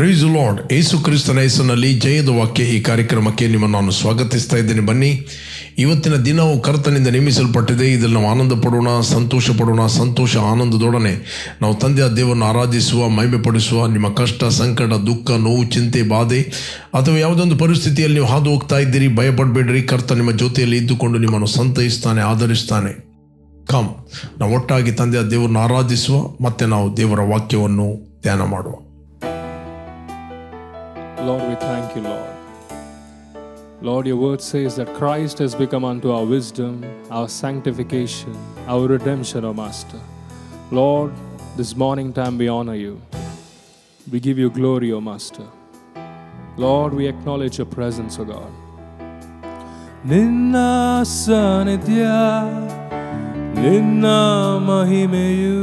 Price lord. ಯೇಸು ಕ್ರಿಸ್ತನ ಹೆಸರಿನಲ್ಲಿ ಜಯದ ವಾಕ್ಯ ಈ ಕಾರ್ಯಕ್ರಮಕ್ಕೆ ನಿಮ್ಮನ್ನು ನಾನು ಸ್ವಾಗತಿಸ್ತಾ ಇದ್ದೇನೆ. ಬನ್ನಿ, ಇವತ್ತಿನ ದಿನವು ಕರ್ತನಿಂದ ನೇಮಿಸಲ್ಪಟ್ಟಿದೆ. ಇದರಲ್ಲಿ ನಾವು ಆನಂದ ಪಡೋಣ, ಸಂತೋಷ ಪಡೋಣ. ಸಂತೋಷ ಆನಂದದೊಡನೆ ನಾವು ತಂದೆಯ ದೇವರನ್ನು ಆರಾಧಿಸುವ, ಮಹಿಮೆಪಡಿಸುವ. ನಿಮ್ಮ ಕಷ್ಟ, ಸಂಕಟ, ದುಃಖ, ನೋವು, ಚಿಂತೆ, ಬಾಧೆ ಅಥವಾ ಯಾವುದೊಂದು ಪರಿಸ್ಥಿತಿಯಲ್ಲಿ ನೀವು ಹಾದು ಹೋಗ್ತಾ ಇದ್ದೀರಿ, ಭಯಪಡಬೇಡ್ರಿ. ಕರ್ತ ನಿಮ್ಮ ಜೊತೆಯಲ್ಲಿ ಇದ್ದುಕೊಂಡು ನಿಮ್ಮನ್ನು ಸಂತೈಸ್ತಾನೆ, ಆಧರಿಸ್ತಾನೆ. ಕಮ್, ನಾವು ಒಟ್ಟಾಗಿ ತಂದೆಯ ದೇವರನ್ನು ಆರಾಧಿಸುವ, ಮತ್ತೆ ನಾವು ದೇವರ ವಾಕ್ಯವನ್ನು ಧ್ಯಾನ ಮಾಡುವ. Lord, we thank you, Lord. Lord, your word says that Christ has become unto our wisdom, our sanctification, our redemption, O Master. Lord, this morning time we honor you. We give you glory, O Master. Lord, we acknowledge your presence, O God. Ninna sanidhya, ninna mahimeyu,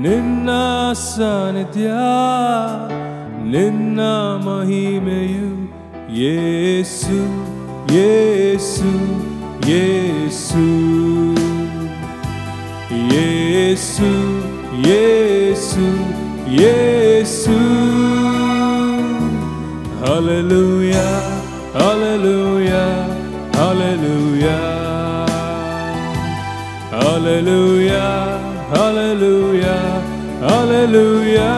ninna sanidhya, ನಿನ್ನ ಮಹಿಮೆಯು ಯೇಸು, ಯೇಸು, ಯೇಸು, ಯೇಸು, ಯೇಸು, ಯೇಸು. ಹಲ್ಲೆಲೂಯಾ, ಹಲ್ಲೆಲೂಯಾ, ಹಲ್ಲೆಲೂಯಾ, ಹಲ್ಲೆಲೂಯಾ, ಹಲ್ಲೆಲೂಯಾ, ಹಲ್ಲೆಲೂಯಾ.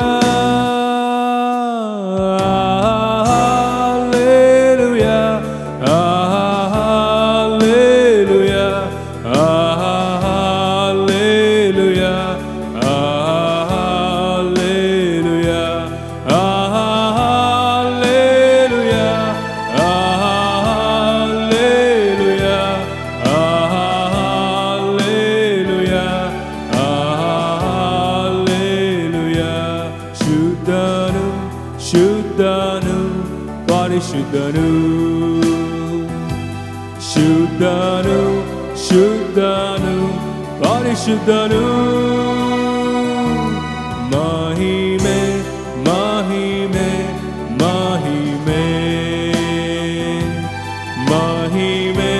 ಶುದ್ಧನು, ಶುದ್ಧನು, ಶುದ್ಧನು, ಪರಿಶುದ್ಧನು. ಮಹಿಮೆ, ಮಹಿಮೆ, ಮಹಿಮೆ, ಮಹಿಮೆ,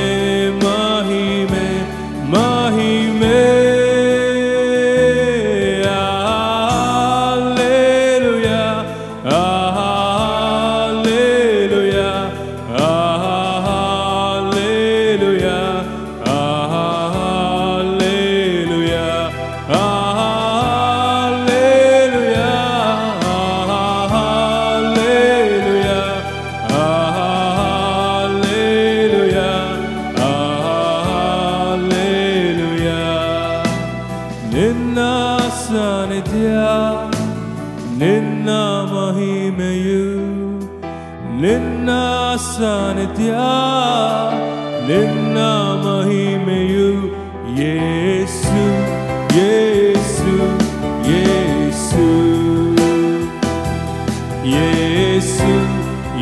ಮಹಿಮೆ, ಮಹಿಮೆ. ನಿನ್ನ ಸಾನ್ನಿಧ್ಯ, ನಿನ್ನ ಮಹಿಮೆಯು, ನಿನ್ನ ಸಾನ್ನಿಧ್ಯ, ನಿನ್ನ ಮಹಿಮೆಯು ಯೇಸು, ಯೇಸು, ಯೇಸು, ಯೇಸು,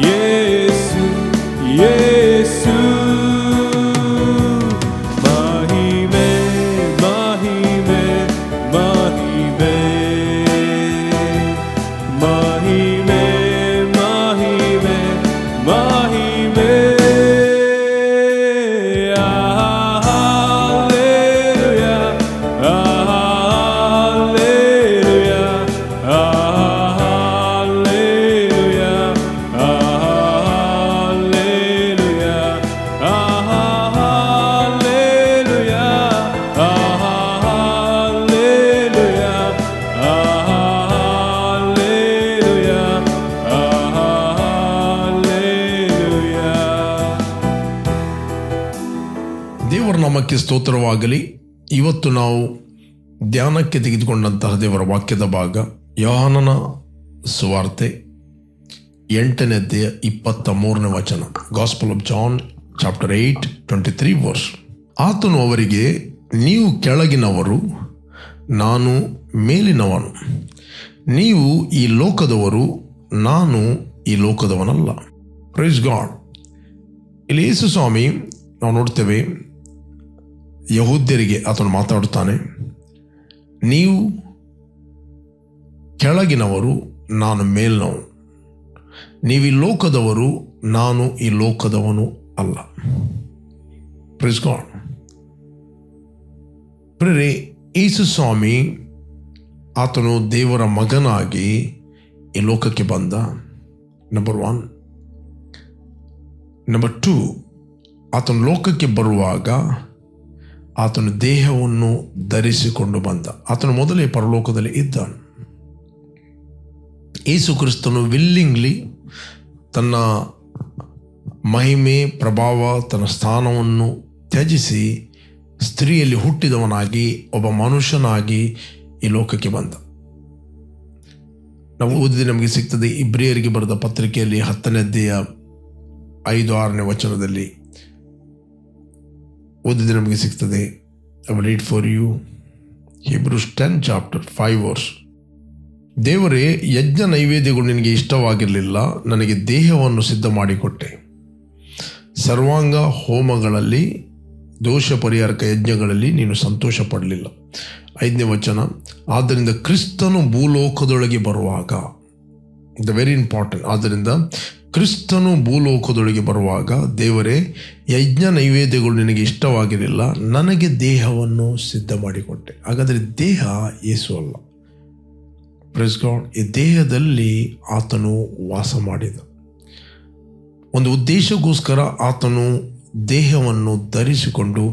ಯೇಸು, ಯೇಸು. ದೇವರ ನಾಮಕ್ಕೆ ಸ್ತೋತ್ರವಾಗಲಿ. ಇವತ್ತು ನಾವು ಧ್ಯಾನಕ್ಕೆ ತೆಗೆದುಕೊಂಡಂತಹ ದೇವರ ವಾಕ್ಯದ ಭಾಗ ಯೋಹಾನನ ಸುವಾರ್ತೆ 8ನೇ ಅಧ್ಯಾಯ 23ನೇ ವಚನ. Gospel of John chapter 8:23 verse. ಆತನು ಅವರಿಗೆ, ನೀವು ಕೆಳಗಿನವರು, ನಾನು ಮೇಲಿನವನು. ನೀವು ಈ ಲೋಕದವರು, ನಾನು ಈ ಲೋಕದವನಲ್ಲ. Praise God. ಇಲ್ಲಿ ಯೇಸು ಸ್ವಾಮಿ ನಾವು ನೋಡ್ತೇವೆ, ಯಹೂದ್ಯರಿಗೆ ಆತನು ಮಾತಾಡುತ್ತಾನೆ, ನೀವು ಕೆಳಗಿನವರು, ನಾನು ಮೇಲಿನವನು. ನೀವು ಈ ಲೋಕದವರು, ನಾನು ಈ ಲೋಕದವನು ಅಲ್ಲ. Praise God. ಪ್ರೇರೆ, ಯೇಸು ಸ್ವಾಮಿ ಆತನು ದೇವರ ಮಗನಾಗಿ ಈ ಲೋಕಕ್ಕೆ ಬಂದ. ನಂಬರ್ 1. ನಂಬರ್ 2, ಆತನು ಲೋಕಕ್ಕೆ ಬರುವಾಗ ಆತನು ದೇಹವನ್ನು ಧರಿಸಿಕೊಂಡು ಬಂದ. ಆತನು ಮೊದಲೇ ಪರಲೋಕದಲ್ಲಿ ಇದ್ದಾನೆ. ಯೇಸು ಕ್ರಿಸ್ತನು ವಿಲ್ಲಿಂಗ್ಲಿ ತನ್ನ ಮಹಿಮೆ, ಪ್ರಭಾವ, ತನ್ನ ಸ್ಥಾನವನ್ನು ತ್ಯಜಿಸಿ ಸ್ತ್ರೀಯಲ್ಲಿ ಹುಟ್ಟಿದವನಾಗಿ ಒಬ್ಬ ಮನುಷ್ಯನಾಗಿ ಈ ಲೋಕಕ್ಕೆ ಬಂದ. ನಾವು ಓದಿದ್ರೆ ನಮಗೆ ಸಿಗ್ತದೆ, ಇಬ್ರಿಯರಿಗೆ ಬರೆದ ಪತ್ರಿಕೆಯಲ್ಲಿ 10ನೇ ಅಧ್ಯಾಯ 5-6ನೇ ವಚನದಲ್ಲಿ ಓದಿದ್ರೆ ನಮಗೆ ಸಿಗ್ತದೆ. I will read for you. Hebrews 10 chapter 5 verse. ದೇವರೇ, ಯಜ್ಞ ನೈವೇದ್ಯಗಳು ನಿನಗೆ ಇಷ್ಟವಾಗಿರಲಿಲ್ಲ, ನನಗೆ ದೇಹವನ್ನು ಸಿದ್ಧ ಮಾಡಿಕೊಟ್ಟೆ. ಸರ್ವಾಂಗ ಹೋಮಗಳಲ್ಲಿ, ದೋಷ ಪರಿಹಾರಕ ಯಜ್ಞಗಳಲ್ಲಿ ನೀನು ಸಂತೋಷ ಪಡಲಿಲ್ಲ. 5ನೇ ವಚನ. ಆದ್ದರಿಂದ ಕ್ರಿಸ್ತನು ಭೂಲೋಕದೊಳಗೆ ಬರುವಾಗ, ದ ವೆರಿ ಇಂಪಾರ್ಟೆಂಟ್, ಆದ್ದರಿಂದ ಕ್ರಿಸ್ತನು ಭೂಲೋಕದೊಳಗೆ ಬರುವಾಗ ದೇವರೇ, ಯಜ್ಞ ನೈವೇದ್ಯಗಳು ನಿನಗೆ ಇಷ್ಟವಾಗಿರಲಿಲ್ಲ, ನನಗೆ ದೇಹವನ್ನು ಸಿದ್ಧ ಮಾಡಿಕೊಟ್ಟೆ. ಹಾಗಾದರೆ ದೇಹ ಯೇಸು ಅಲ್ಲ. Praise God. ಈ ದೇಹದಲ್ಲಿ ಆತನು ವಾಸ ಮಾಡಿದ. ಒಂದು ಉದ್ದೇಶಕ್ಕೋಸ್ಕರ ಆತನು ದೇಹವನ್ನು ಧರಿಸಿಕೊಂಡು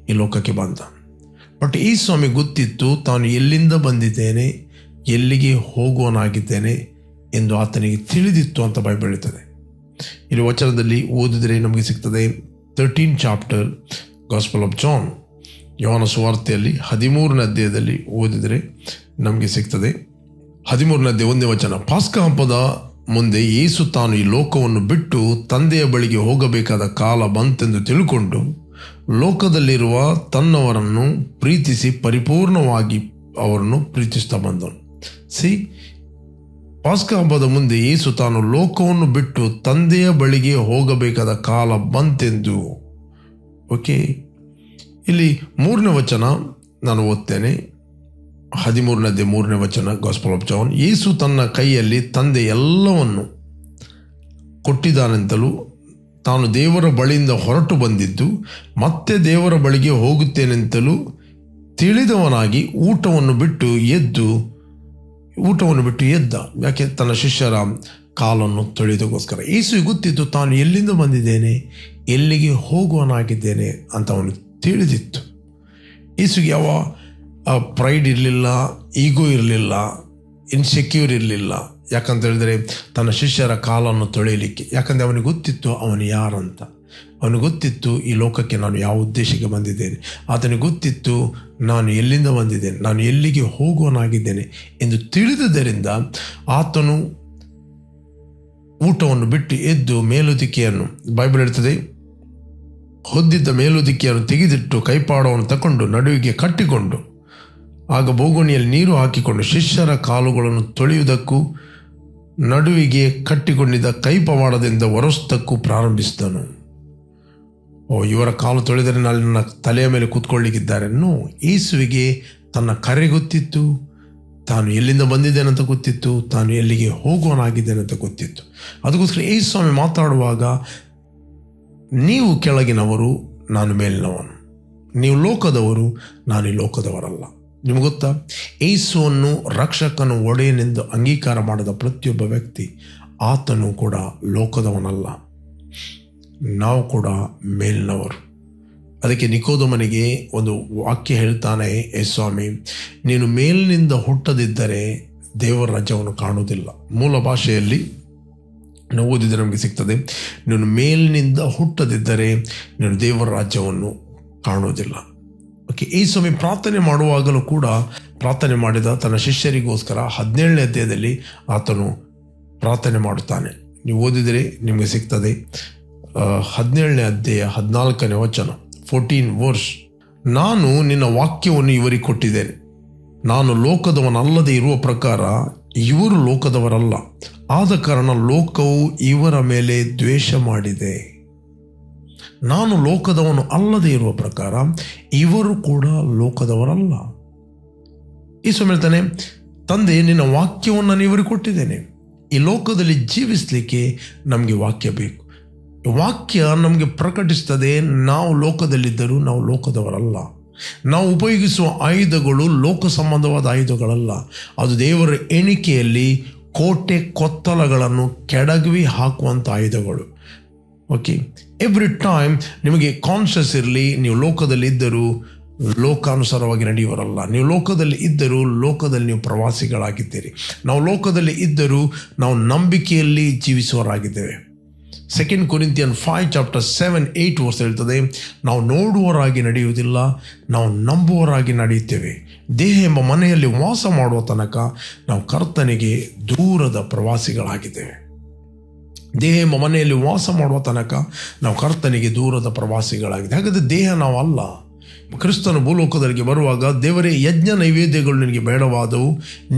ಈ ಲೋಕಕ್ಕೆ ಬಂದ. ಬಟ್ ಈ ಸ್ವಾಮಿ ಗೊತ್ತಿತ್ತು ತಾನು ಎಲ್ಲಿಂದ ಬಂದಿದ್ದೇನೆ, ಎಲ್ಲಿಗೆ ಹೋಗುವನಾಗಿದ್ದೇನೆ ಎಂದು ಆತನಿಗೆ ತಿಳಿದಿತ್ತು ಅಂತ ಬೈಬಲ್ ಹೇಳುತ್ತದೆ. ಇಲ್ಲಿ ವಚನದಲ್ಲಿ ಓದಿದರೆ ನಮಗೆ ಸಿಗ್ತದೆ. 13 ಚಾಪ್ಟರ್ ಗಾಸ್ಪಲ್ ಆಫ್ ಜಾನ್, ಯೋಹಾನ ಸುವಾರ್ತೆಯಲ್ಲಿ 13ನೇ ಅಧ್ಯಾಯದಲ್ಲಿ ಓದಿದರೆ ನಮಗೆ ಸಿಗ್ತದೆ. 13ನೇ ಅಧ್ಯಾಯ 1ನೇ ವಚನ. ಪಾಸ್ಕ ಹಬ್ಬದ ಮುಂದೆ ಯೇಸು ತಾನು ಈ ಲೋಕವನ್ನು ಬಿಟ್ಟು ತಂದೆಯ ಬಳಿಗೆ ಹೋಗಬೇಕಾದ ಕಾಲ ಬಂತೆಂದು ತಿಳ್ಕೊಂಡು ಲೋಕದಲ್ಲಿರುವ ತನ್ನವರನ್ನು ಪ್ರೀತಿಸಿ ಪರಿಪೂರ್ಣವಾಗಿ ಅವರನ್ನು ಪ್ರೀತಿಸ್ತಾ ಬಂದನು. ಪಾಸ್ಕ ಹಬ್ಬದ ಮುಂದೆ ಯೇಸು ತಾನು ಲೋಕವನ್ನು ಬಿಟ್ಟು ತಂದೆಯ ಬಳಿಗೆ ಹೋಗಬೇಕಾದ ಕಾಲ ಬಂತೆಂದು. ಓಕೆ, ಇಲ್ಲಿ 3ನೇ ವಚನ ನಾನು ಓದ್ತೇನೆ. 13ನೇ ಅಧ್ಯಾಯ 3ನೇ ವಚನ ಗಾಸ್ಪಲ್ ಆಫ್ ಜಾನ್. ಯೇಸು ತನ್ನ ಕೈಯಲ್ಲಿ ತಂದೆ ಎಲ್ಲವನ್ನು ಕೊಟ್ಟಿದ್ದಾನೆಂತಲೂ ತಾನು ದೇವರ ಬಳಿಯಿಂದ ಹೊರಟು ಬಂದಿದ್ದು ಮತ್ತೆ ದೇವರ ಬಳಿಗೆ ಹೋಗುತ್ತೇನೆಂತಲೂ ತಿಳಿದವನಾಗಿ ಊಟವನ್ನು ಬಿಟ್ಟು ಎದ್ದ. ಯಾಕೆ? ತನ್ನ ಶಿಷ್ಯರ ಕಾಲನ್ನು ತೊಳೆದಕ್ಕೋಸ್ಕರ. ಯೇಸು ಗೊತ್ತಿತ್ತು ತಾನು ಎಲ್ಲಿಂದ ಬಂದಿದ್ದೇನೆ, ಎಲ್ಲಿಗೆ ಹೋಗುವನಾಗಿದ್ದೇನೆ ಅಂತ ಅವನು ತಿಳಿದಿತ್ತು. ಯೇಸುಗೆ ಯಾವ ಪ್ರೈಡ್ ಇರಲಿಲ್ಲ, ಈಗೋ ಇರಲಿಲ್ಲ, ಇನ್ಸೆಕ್ಯೂರ್ ಇರಲಿಲ್ಲ. ಯಾಕಂತ ಹೇಳಿದರೆ ತನ್ನ ಶಿಷ್ಯರ ಕಾಲನ್ನು ತೊಳೆಯಲಿಕ್ಕೆ. ಯಾಕಂದರೆ ಅವನಿಗೆ ಗೊತ್ತಿತ್ತು ಅವನು ಯಾರಂತ. ಅವನಿಗೆ ಗೊತ್ತಿತ್ತು ಈ ಲೋಕಕ್ಕೆ ನಾನು ಯಾವ ಉದ್ದೇಶಕ್ಕೆ ಬಂದಿದ್ದೇನೆ. ಆತನಿಗೆ ಗೊತ್ತಿತ್ತು ನಾನು ಎಲ್ಲಿಂದ ಬಂದಿದ್ದೇನೆ, ನಾನು ಎಲ್ಲಿಗೆ ಹೋಗುವನಾಗಿದ್ದೇನೆ ಎಂದು ತಿಳಿದುದರಿಂದ ಆತನು ಊಟವನ್ನು ಬಿಟ್ಟು ಎದ್ದು ಮೇಲುದಿಕೆಯನ್ನು, ಬೈಬಲ್ ಹೇಳ್ತದೆ, ಹೊದ್ದಿದ್ದ ಮೇಲುದಿಕೆಯನ್ನು ತೆಗೆದಿಟ್ಟು ಕೈಪಾಡವನ್ನು ತಗೊಂಡು ನಡುವಿಗೆ ಕಟ್ಟಿಕೊಂಡು ಆಗ ಬೋಗುಣಿಯಲ್ಲಿ ನೀರು ಹಾಕಿಕೊಂಡು ಶಿಷ್ಯರ ಕಾಲುಗಳನ್ನು ತೊಳೆಯುವುದಕ್ಕೂ ನಡುವಿಗೆ ಕಟ್ಟಿಕೊಂಡಿದ್ದ ಕೈಪವಾಡದಿಂದ ಒರೆಸುವುದಕ್ಕೂ ಪ್ರಾರಂಭಿಸಿದನು. ಇವರ ಕಾಲು ತೊಳೆದರೆ ನನ್ನ ತಲೆಯ ಮೇಲೆ ಕೂತ್ಕೊಳ್ಳಿಕ್ಕಿದ್ದಾರೆ. ಯೇಸುವಿಗೆ ತನ್ನ ಕರೆ ಗೊತ್ತಿತ್ತು, ತಾನು ಎಲ್ಲಿಂದ ಬಂದಿದ್ದೇನೆ ಅಂತ ಗೊತ್ತಿತ್ತು, ತಾನು ಎಲ್ಲಿಗೆ ಹೋಗುವನಾಗಿದ್ದೇನೆ ಅಂತ ಗೊತ್ತಿತ್ತು. ಅದಕ್ಕೋಸ್ಕರ ಯೇಸು ಸ್ವಾಮಿ ಮಾತಾಡುವಾಗ, ನೀವು ಕೆಳಗಿನವರು, ನಾನು ಮೇಲಿನವನು, ನೀವು ಲೋಕದವರು, ನಾನು ಈ ಲೋಕದವರಲ್ಲ. ನಿಮ್ಗೆ ಗೊತ್ತಾ, ಯೇಸುವನ್ನು ರಕ್ಷಕನು ಒಡೆಯನೆಂದು ಅಂಗೀಕಾರ ಮಾಡಿದ ಪ್ರತಿಯೊಬ್ಬ ವ್ಯಕ್ತಿ ಆತನು ಕೂಡ ಲೋಕದವನಲ್ಲ. ನಾವು ಕೂಡ ಮೇಲಿನವರು. ಅದಕ್ಕೆ ನಿಕೋದಮನಿಗೆ ಒಂದು ವಾಕ್ಯ ಹೇಳ್ತಾನೆ ಯೇಸು ಸ್ವಾಮಿ, ನೀನು ಮೇಲಿನಿಂದ ಹುಟ್ಟದಿದ್ದರೆ ದೇವರ ರಾಜ್ಯವನ್ನು ಕಾಣುವುದಿಲ್ಲ. ಮೂಲ ಭಾಷೆಯಲ್ಲಿ ನಾವು ಓದಿದರೆ ನಮಗೆ ಸಿಗ್ತದೆ, ನೀನು ಮೇಲಿನಿಂದ ಹುಟ್ಟದಿದ್ದರೆ ನೀನು ದೇವರ ರಾಜ್ಯವನ್ನು ಕಾಣುವುದಿಲ್ಲ. ಓಕೆ, ಈ ಸ್ವಾಮಿ ಪ್ರಾರ್ಥನೆ ಮಾಡುವಾಗಲೂ ಕೂಡ ಪ್ರಾರ್ಥನೆ ಮಾಡಿದ ತನ್ನ ಶಿಷ್ಯರಿಗೋಸ್ಕರ 17ನೇ ಅಧ್ಯಾಯದಲ್ಲಿ ಆತನು ಪ್ರಾರ್ಥನೆ ಮಾಡುತ್ತಾನೆ. ನೀವು ಓದಿದರೆ ನಿಮಗೆ ಸಿಗ್ತದೆ. 17ನೇ ಅಧ್ಯಾಯ 14ನೇ ವಚನ, 14 verse. ನಾನು ನಿನ್ನ ವಾಕ್ಯವನ್ನು ಇವರಿಗೆ ಕೊಟ್ಟಿದ್ದೇನೆ. ನಾನು ಲೋಕದವನಲ್ಲದೆ ಇರುವ ಪ್ರಕಾರ ಇವರು ಲೋಕದವರಲ್ಲ. ಆದ ಕಾರಣ ಲೋಕವು ಇವರ ಮೇಲೆ ದ್ವೇಷ ಮಾಡಿದೆ. ನಾನು ಲೋಕದವನು ಅಲ್ಲದೆ ಇರುವ ಪ್ರಕಾರ ಇವರು ಕೂಡ ಲೋಕದವರಲ್ಲ. ಈ ಹೇಳ್ತಾನೆ, ತಂದೆ ನಿನ್ನ ವಾಕ್ಯವನ್ನು ನಾನು ಇವರಿಗೆ ಕೊಟ್ಟಿದ್ದೇನೆ. ಈ ಲೋಕದಲ್ಲಿ ಜೀವಿಸಲಿಕ್ಕೆ ನಮಗೆ ವಾಕ್ಯ ಬೇಕು. ವಾಕ್ಯ ನಮಗೆ ಪ್ರಕಟಿಸ್ತದೆ ನಾವು ಲೋಕದಲ್ಲಿದ್ದರೂ ನಾವು ಲೋಕದವರಲ್ಲ. ನಾವು ಉಪಯೋಗಿಸುವ ಆಯುಧಗಳು ಲೋಕ ಸಂಬಂಧವಾದ ಆಯುಧಗಳಲ್ಲ. ಅದು ದೇವರ ಎಣಿಕೆಯಲ್ಲಿ ಕೋಟೆ ಕೊತ್ತಲಗಳನ್ನು ಕೆಡವಿ ಹಾಕುವಂಥ ಆಯುಧಗಳು. ಓಕೆ, ಎವ್ರಿ ಟೈಮ್ ನಿಮಗೆ ಕಾನ್ಷಿಯಸ್ ಇರಲಿ, ನೀವು ಲೋಕದಲ್ಲಿ ಇದ್ದರೂ ಲೋಕಾನುಸಾರವಾಗಿ ನಡೆಯುವರಲ್ಲ. ನೀವು ಲೋಕದಲ್ಲಿ ಇದ್ದರೂ ಲೋಕದಲ್ಲಿ ನೀವು ಪ್ರವಾಸಿಗಳಾಗಿದ್ದೀರಿ. ನಾವು ಲೋಕದಲ್ಲಿ ಇದ್ದರೂ ನಾವು ನಂಬಿಕೆಯಲ್ಲಿ ಜೀವಿಸುವವರಾಗಿದ್ದೇವೆ. 2 Corinthians 5:7-8 ಹೇಳ್ತದೆ, ನಾವು ನೋಡುವವರಾಗಿ ನಡೆಯುವುದಿಲ್ಲ, ನಾವು ನಂಬುವವರಾಗಿ ನಡೆಯುತ್ತೇವೆ. ದೇಹ ಎಂಬ ಮನೆಯಲ್ಲಿ ವಾಸ ಮಾಡುವ ತನಕ ನಾವು ಕರ್ತನಿಗೆ ದೂರದ ಪ್ರವಾಸಿಗಳಾಗಿದ್ದೇವೆ. ದೇಹ ಎಂಬ ಮನೆಯಲ್ಲಿ ವಾಸ ಮಾಡುವ ತನಕ ನಾವು ಕರ್ತನಿಗೆ ದೂರದ ಪ್ರವಾಸಿಗಳಾಗಿದೆ. ಹಾಗಾದರೆ ದೇಹ ನಾವು ಅಲ್ಲ. ಕ್ರಿಸ್ತನು ಭೂಲೋಕದಲ್ಲಿಗೆ ಬರುವಾಗ, ದೇವರೇ, ಯಜ್ಞ ನೈವೇದ್ಯಗಳು ನಿನಗೆ ಬೇಡವಾದವು,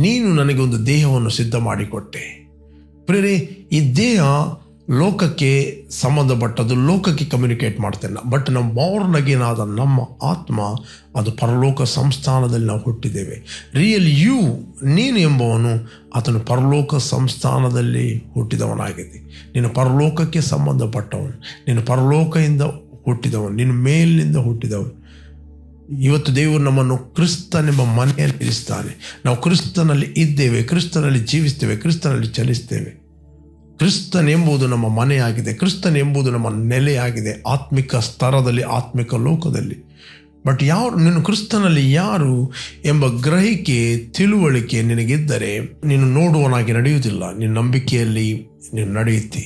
ನೀನು ನನಗೆ ಒಂದು ದೇಹವನ್ನು ಸಿದ್ಧ ಮಾಡಿಕೊಟ್ಟೆ. ಪ್ರೇರೆ, ಈ ದೇಹ ಲೋಕಕ್ಕೆ ಸಂಬಂಧಪಟ್ಟದ್ದು, ಲೋಕಕ್ಕೆ ಕಮ್ಯುನಿಕೇಟ್ ಮಾಡ್ತೇನೆ. ಬಟ್ ನಮ್ಮ ಬಾರ್ನ್ ಅಗೇನ್ ಆದ ನಮ್ಮ ಆತ್ಮ ಅದು ಪರಲೋಕ ಸಂಸ್ಥಾನದಲ್ಲಿ ನಾವು ಹುಟ್ಟಿದ್ದೇವೆ. ರಿಯಲ್ ಯು, ನೀನು ಎಂಬವನು ಆತನು ಪರಲೋಕ ಸಂಸ್ಥಾನದಲ್ಲಿ ಹುಟ್ಟಿದವನಾಗಿದೆ. ನೀನು ಪರಲೋಕಕ್ಕೆ ಸಂಬಂಧಪಟ್ಟವನು, ನೀನು ಪರಲೋಕದಿಂದ ಹುಟ್ಟಿದವನು, ನೀನು ಮೇಲಿನಿಂದ ಹುಟ್ಟಿದವನು. ಇವತ್ತು ದೇವರು ನಮ್ಮನ್ನು ಕ್ರಿಸ್ತನೆಂಬ ಮನೆಯಲ್ಲಿ ಇರಿಸ್ತಾನೆ. ನಾವು ಕ್ರಿಸ್ತನಲ್ಲಿ ಇದ್ದೇವೆ, ಕ್ರಿಸ್ತನಲ್ಲಿ ಜೀವಿಸ್ತೇವೆ, ಕ್ರಿಸ್ತನಲ್ಲಿ ಚಲಿಸ್ತೇವೆ. ಕ್ರಿಸ್ತನೆಂಬುದು ನಮ್ಮ ಮನೆಯಾಗಿದೆ, ಕ್ರಿಸ್ತನೆಂಬುದು ನಮ್ಮ ನೆಲೆಯಾಗಿದೆ, ಆತ್ಮಿಕ ಸ್ತರದಲ್ಲಿ, ಆತ್ಮಿಕ ಲೋಕದಲ್ಲಿ. ಬಟ್ ನೀನು ಕ್ರಿಸ್ತನಲ್ಲಿ ಯಾರು ಎಂಬ ಗ್ರಹಿಕೆ, ತಿಳುವಳಿಕೆ ನಿನಗಿದ್ದರೆ ನೀನು ನೋಡುವನಾಗಿ ನಡೆಯುವುದಿಲ್ಲ, ನೀನು ನಂಬಿಕೆಯಲ್ಲಿ ನೀನು ನಡೆಯುತ್ತಿ.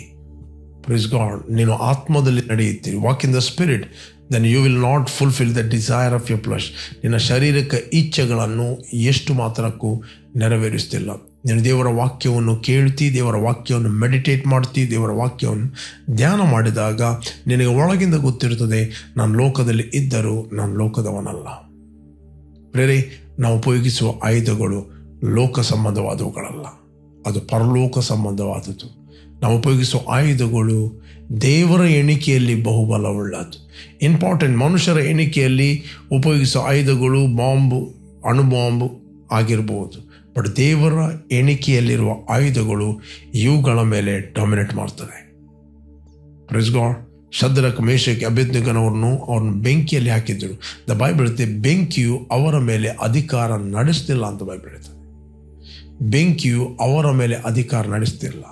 Price God. ನೀನು ಆತ್ಮದಲ್ಲಿ ನಡೆಯುತ್ತೀರಿ. Walk in the spirit, then you will not fulfil the desire of your flesh. ನಿನ್ನ ಶಾರೀರಿಕ ಇಚ್ಛೆಗಳನ್ನು ಎಷ್ಟು ಮಾತ್ರಕ್ಕೂ ನೆರವೇರಿಸ್ತಿಲ್ಲ. ನೀನು ದೇವರ ವಾಕ್ಯವನ್ನು ಕೇಳ್ತಿ, ದೇವರ ವಾಕ್ಯವನ್ನು ಮೆಡಿಟೇಟ್ ಮಾಡ್ತಿ, ದೇವರ ವಾಕ್ಯವನ್ನು ಧ್ಯಾನ ಮಾಡಿದಾಗ ನಿನಗೆ ಒಳಗಿಂದ ಗೊತ್ತಿರುತ್ತದೆ, ನಾನು ಲೋಕದಲ್ಲಿ ಇದ್ದರೂ ನಾನು ಲೋಕದವನಲ್ಲ. ಬೇರೆ ನಾವು ಉಪಯೋಗಿಸುವ ಆಯುಧಗಳು ಲೋಕ ಸಂಬಂಧವಾದವುಗಳಲ್ಲ, ಅದು ಪರಲೋಕ ಸಂಬಂಧವಾದದ್ದು. ನಾವು ಉಪಯೋಗಿಸುವ ಆಯುಧಗಳು ದೇವರ ಎಣಿಕೆಯಲ್ಲಿ ಬಹುಬಲವುಳ್ಳದ್ದು. ಇಂಪಾರ್ಟೆಂಟ್, ಮನುಷ್ಯರ ಎಣಿಕೆಯಲ್ಲಿ ಉಪಯೋಗಿಸುವ ಆಯುಧಗಳು ಬಾಂಬು, ಅಣುಬಾಂಬು ಆಗಿರ್ಬೋದು. ಬಟ್ ದೇವರ ಎಣಿಕೆಯಲ್ಲಿರುವ ಆಯುಧಗಳು ಇವುಗಳ ಮೇಲೆ ಡಾಮಿನೇಟ್ ಮಾಡ್ತದೆ. Praise God. ಶದ್ರಕ್, ಮೇಷಕ್, ಅಬೇದ್ನೆಗೋನವರನ್ನು ಅವ್ರನ್ನ ಬೆಂಕಿಯಲ್ಲಿ ಹಾಕಿದ್ರು. ದ ಬೈಬಲ್ ಹೇಳುತ್ತೆ, ಬೆಂಕಿಯು ಅವರ ಮೇಲೆ ಅಧಿಕಾರ ನಡೆಸ್ತಿಲ್ಲ ಅಂತ ಬೈಬಲ್ ಹೇಳ್ತದೆ. ಬೆಂಕಿಯು ಅವರ ಮೇಲೆ ಅಧಿಕಾರ ನಡೆಸ್ತಿಲ್ಲ.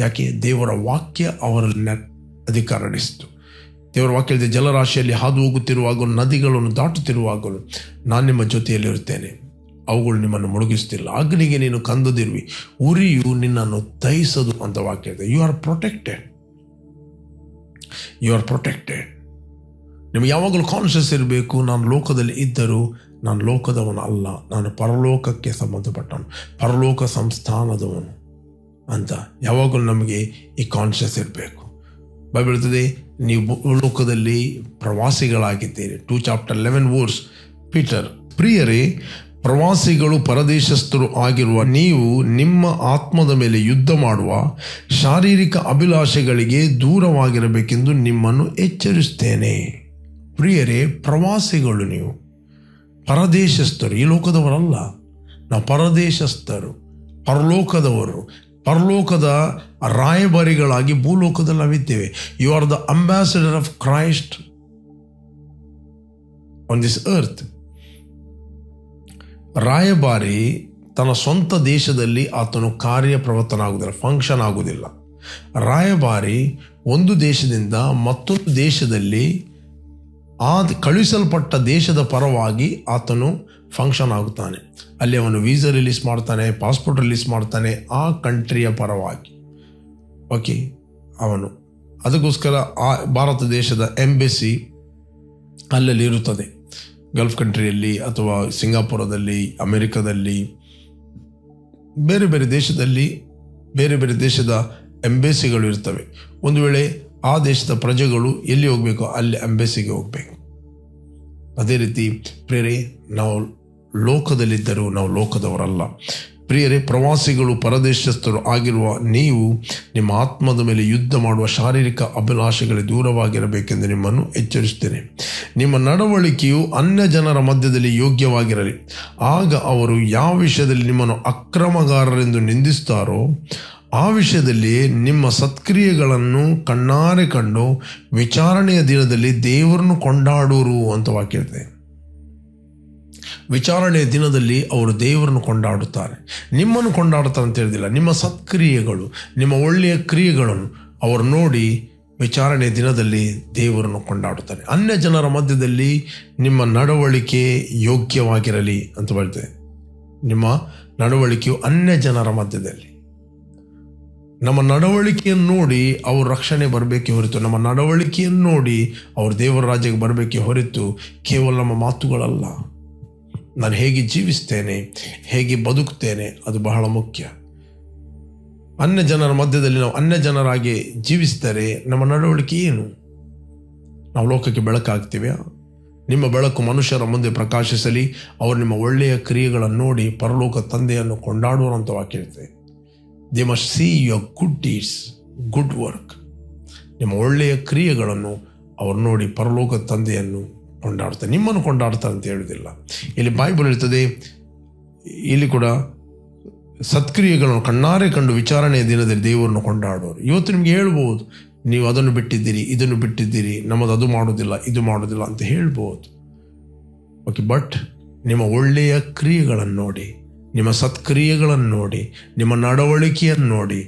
ಯಾಕೆ? ದೇವರ ವಾಕ್ಯ ಅವರಲ್ಲಿ ಅಧಿಕಾರ ನಡೆಸಿತು. ದೇವರ ವಾಕ್ಯ ಹೇಳಿದೆ, ಜಲರಾಶಿಯಲ್ಲಿ ಹಾದು ಹೋಗುತ್ತಿರುವಾಗಲೂ, ನದಿಗಳನ್ನು ದಾಟುತ್ತಿರುವಾಗಲೂ ನಾನು ನಿಮ್ಮ ಜೊತೆಯಲ್ಲಿರುತ್ತೇನೆ, ಅವುಗಳು ನಿಮ್ಮನ್ನು ಮುಳುಗಿಸ್ತಿಲ್ಲ. ಅಗ್ನಿಗೆ ನೀನು ಕಂದದಿರುವಿ, ಉರಿಯು ನಿನ್ನನ್ನು ದಹಿಸದು ಅಂತ ವಾಕ್ಯ ಇದೆ. You are protected, you are protected. ನಿಮಗೆ ಯಾವಾಗಲೂ ಕಾನ್ಷಿಯಸ್ ಇರಬೇಕು, ನಾನು ಲೋಕದಲ್ಲಿ ಇದ್ದರೂ ನಾನು ಲೋಕದವನು ಅಲ್ಲ, ನಾನು ಪರಲೋಕಕ್ಕೆ ಸಂಬಂಧಪಟ್ಟವನು, ಪರಲೋಕ ಸಂಸ್ಥಾನದವನು ಅಂತ ಯಾವಾಗಲೂ ನಮಗೆ ಈ ಕಾನ್ಷಿಯಸ್ ಇರಬೇಕು. ಬೈಬಲ್ ಹೇಳ್ತದೆ, ನೀವು ಲೋಕದಲ್ಲಿ ಪ್ರವಾಸಿಗಳಾಗಿದ್ದೀರಿ. 2:11 ಪೀಟರ್, ಪ್ರಿಯರೇ, ಪ್ರವಾಸಿಗಳು ಪರದೇಶಸ್ಥರು ಆಗಿರುವ ನೀವು ನಿಮ್ಮ ಆತ್ಮದ ಮೇಲೆ ಯುದ್ಧ ಮಾಡುವ ಶಾರೀರಿಕ ಅಭಿಲಾಷೆಗಳಿಗೆ ದೂರವಾಗಿರಬೇಕೆಂದು ನಿಮ್ಮನ್ನು ಎಚ್ಚರಿಸ್ತೇನೆ. ಪ್ರಿಯರೇ, ಪ್ರವಾಸಿಗಳು, ನೀವು ಪರದೇಶಸ್ಥರು, ಈ ಲೋಕದವರಲ್ಲ. ನಾವು ಪರದೇಶಸ್ಥರು, ಪರಲೋಕದವರು, ಪರಲೋಕದ ರಾಯಭಾರಿಗಳಾಗಿ ಭೂಲೋಕದಲ್ಲಿ ನಾವಿದ್ದೇವೆ. You are the ambassador of Christ on this earth. ರಾಯಭಾರಿ ತನ್ನ ಸ್ವಂತ ದೇಶದಲ್ಲಿ ಆತನು ಕಾರ್ಯಪ್ರವರ್ತನಾಗುವುದಿಲ್ಲ, ಫಂಕ್ಷನ್ ಆಗುವುದಿಲ್ಲ. ರಾಯಭಾರಿ ಒಂದು ದೇಶದಿಂದ ಮತ್ತೊಂದು ದೇಶದಲ್ಲಿ ಆ ಕಳುಹಿಸಲ್ಪಟ್ಟ ದೇಶದ ಪರವಾಗಿ ಆತನು ಫಂಕ್ಷನ್ ಆಗುತ್ತಾನೆ. ಅಲ್ಲಿ ಅವನು ವೀಸಾ ರಿಲೀಸ್ ಮಾಡ್ತಾನೆ, ಪಾಸ್ಪೋರ್ಟ್ ರಿಲೀಸ್ ಮಾಡ್ತಾನೆ ಆ ಕಂಟ್ರಿಯ ಪರವಾಗಿ. ಓಕೆ, ಅವನು ಅದಕ್ಕೋಸ್ಕರ ಆ ಭಾರತ ದೇಶದ ಎಂಬೆಸಿ ಅಲ್ಲಲ್ಲಿ ಇರುತ್ತದೆ. ಗಲ್ಫ್ ಕಂಟ್ರಿಯಲ್ಲಿ ಅಥವಾ ಸಿಂಗಾಪುರದಲ್ಲಿ, ಅಮೆರಿಕದಲ್ಲಿ, ಬೇರೆ ಬೇರೆ ದೇಶದಲ್ಲಿ ಬೇರೆ ಬೇರೆ ದೇಶದ ಎಂಬೆಸಿಗಳು ಇರ್ತವೆ. ಒಂದು ವೇಳೆ ಆ ದೇಶದ ಪ್ರಜೆಗಳು ಎಲ್ಲಿ ಹೋಗಬೇಕು ಅಲ್ಲಿ ಎಂಬೆಸಿಗೆ ಹೋಗಬೇಕು. ಅದೇ ರೀತಿ ಪ್ರಿಯರೇ, ನಾವು ಲೋಕದಲ್ಲಿದ್ದರೂ ನಾವು ಲೋಕದವರಲ್ಲ. ಪ್ರಿಯರೇ, ಪ್ರವಾಸಿಗಳು ಪರದೇಶಸ್ಥರು ಆಗಿರುವ ನೀವು ನಿಮ್ಮ ಆತ್ಮದ ಮೇಲೆ ಯುದ್ಧ ಮಾಡುವ ಶಾರೀರಿಕ ಅಭಿಲಾಷೆಗಳಿಗೆ ದೂರವಾಗಿರಬೇಕೆಂದು ನಿಮ್ಮನ್ನು ಎಚ್ಚರಿಸುತ್ತೇನೆ. ನಿಮ್ಮ ನಡವಳಿಕೆಯು ಅನ್ಯ ಜನರ ಮಧ್ಯದಲ್ಲಿ ಯೋಗ್ಯವಾಗಿರಲಿ. ಆಗ ಅವರು ಯಾವ ವಿಷಯದಲ್ಲಿ ನಿಮ್ಮನ್ನು ಅಕ್ರಮಗಾರರೆಂದು ನಿಂದಿಸುತ್ತಾರೋ ಆ ವಿಷಯದಲ್ಲಿ ನಿಮ್ಮ ಸತ್ಕ್ರಿಯೆಗಳನ್ನು ಕಣ್ಣಾರೆ ಕಂಡು ವಿಚಾರಣೆಯ ದಿನದಲ್ಲಿ ದೇವರನ್ನು ಕೊಂಡಾಡುವರು ಅಂತ ವಾಕ್ಯ ಹೇಳ್ತದೆ. ವಿಚಾರಣೆಯ ದಿನದಲ್ಲಿ ಅವರು ದೇವರನ್ನು ಕೊಂಡಾಡುತ್ತಾರೆ. ನಿಮ್ಮನ್ನು ಕೊಂಡಾಡುತ್ತಾರೆ ಅಂತ ಹೇಳಿದಿಲ್ಲ, ನಿಮ್ಮ ಸತ್ಕ್ರಿಯೆಗಳು, ನಿಮ್ಮ ಒಳ್ಳೆಯ ಕ್ರಿಯೆಗಳನ್ನು ಅವರು ನೋಡಿ ವಿಚಾರಣೆಯ ದಿನದಲ್ಲಿ ದೇವರನ್ನು ಕೊಂಡಾಡುತ್ತಾರೆ. ಅನ್ಯ ಜನರ ಮಧ್ಯದಲ್ಲಿ ನಿಮ್ಮ ನಡವಳಿಕೆ ಯೋಗ್ಯವಾಗಿರಲಿ ಅಂತ ಹೇಳ್ತೇವೆ. ನಿಮ್ಮ ನಡವಳಿಕೆಯು ಅನ್ಯ ಜನರ ಮಧ್ಯದಲ್ಲಿ, ನಮ್ಮ ನಡವಳಿಕೆಯನ್ನು ನೋಡಿ ಅವರು ರಕ್ಷಣೆ ಬರಬೇಕೇ ಹೊರತು, ನಮ್ಮ ನಡವಳಿಕೆಯನ್ನು ನೋಡಿ ಅವರು ದೇವರ ರಾಜ್ಯಕ್ಕೆ ಬರಬೇಕೇ ಹೊರತು ಕೇವಲ ನಮ್ಮ ಮಾತುಗಳಲ್ಲ. ನಾನು ಹೇಗೆ ಜೀವಿಸ್ತೇನೆ, ಹೇಗೆ ಬದುಕ್ತೇನೆ, ಅದು ಬಹಳ ಮುಖ್ಯ. ಅನ್ಯ ಜನರ ಮಧ್ಯದಲ್ಲಿ ನಾವು ಅನ್ಯ ಜನರಾಗಿ ಜೀವಿಸಿದರೆ ನಮ್ಮ ನಡವಳಿಕೆ ಏನು? ನಾವು ಲೋಕಕ್ಕೆ ಬೆಳಕಾಗ್ತೀವಿ. ನಿಮ್ಮ ಬೆಳಕು ಮನುಷ್ಯರ ಮುಂದೆ ಪ್ರಕಾಶಿಸಲಿ, ಅವರು ನಿಮ್ಮ ಒಳ್ಳೆಯ ಕ್ರಿಯೆಗಳನ್ನು ನೋಡಿ ಪರಲೋಕ ತಂದೆಯನ್ನು ಕೊಂಡಾಡುವಂಥ ವಾಕ್ಯ ಹೇಳ್ತೇವೆ. They must see your good deeds, good work. ನಿಮ್ಮ ಒಳ್ಳೆಯ ಕ್ರಿಯೆಗಳನ್ನು ಅವರು ನೋಡಿ ಪರಲೋಕ ತಂದೆಯನ್ನು ಕೊಂಡಾಡ್ತಾರೆ. ನಿಮ್ಮನ್ನು ಕೊಂಡಾಡ್ತಾರೆ ಅಂತ ಹೇಳುವುದಿಲ್ಲ. ಇಲ್ಲಿ ಬೈಬಲ್ ಹೇಳ್ತದೆ, ಇಲ್ಲಿ ಕೂಡ ಸತ್ಕ್ರಿಯೆಗಳನ್ನು ಕಣ್ಣಾರೆ ಕಂಡು ವಿಚಾರಣೆಯ ದಿನದಲ್ಲಿ ದೇವರನ್ನು ಕೊಂಡಾಡೋರು. ಇವತ್ತು ನಿಮಗೆ ಹೇಳ್ಬೋದು, ನೀವು ಅದನ್ನು ಬಿಟ್ಟಿದ್ದೀರಿ, ಇದನ್ನು ಬಿಟ್ಟಿದ್ದೀರಿ, ನಮ್ಮದು ಅದು ಮಾಡೋದಿಲ್ಲ, ಇದು ಮಾಡೋದಿಲ್ಲ ಅಂತ ಹೇಳ್ಬೋದು. ಓಕೆ, ಬಟ್ ನಿಮ್ಮ ಒಳ್ಳೆಯ ಕ್ರಿಯೆಗಳನ್ನು ನೋಡಿ, ನಿಮ್ಮ ಸತ್ಕ್ರಿಯೆಗಳನ್ನು ನೋಡಿ, ನಿಮ್ಮ ನಡವಳಿಕೆಯನ್ನು ನೋಡಿ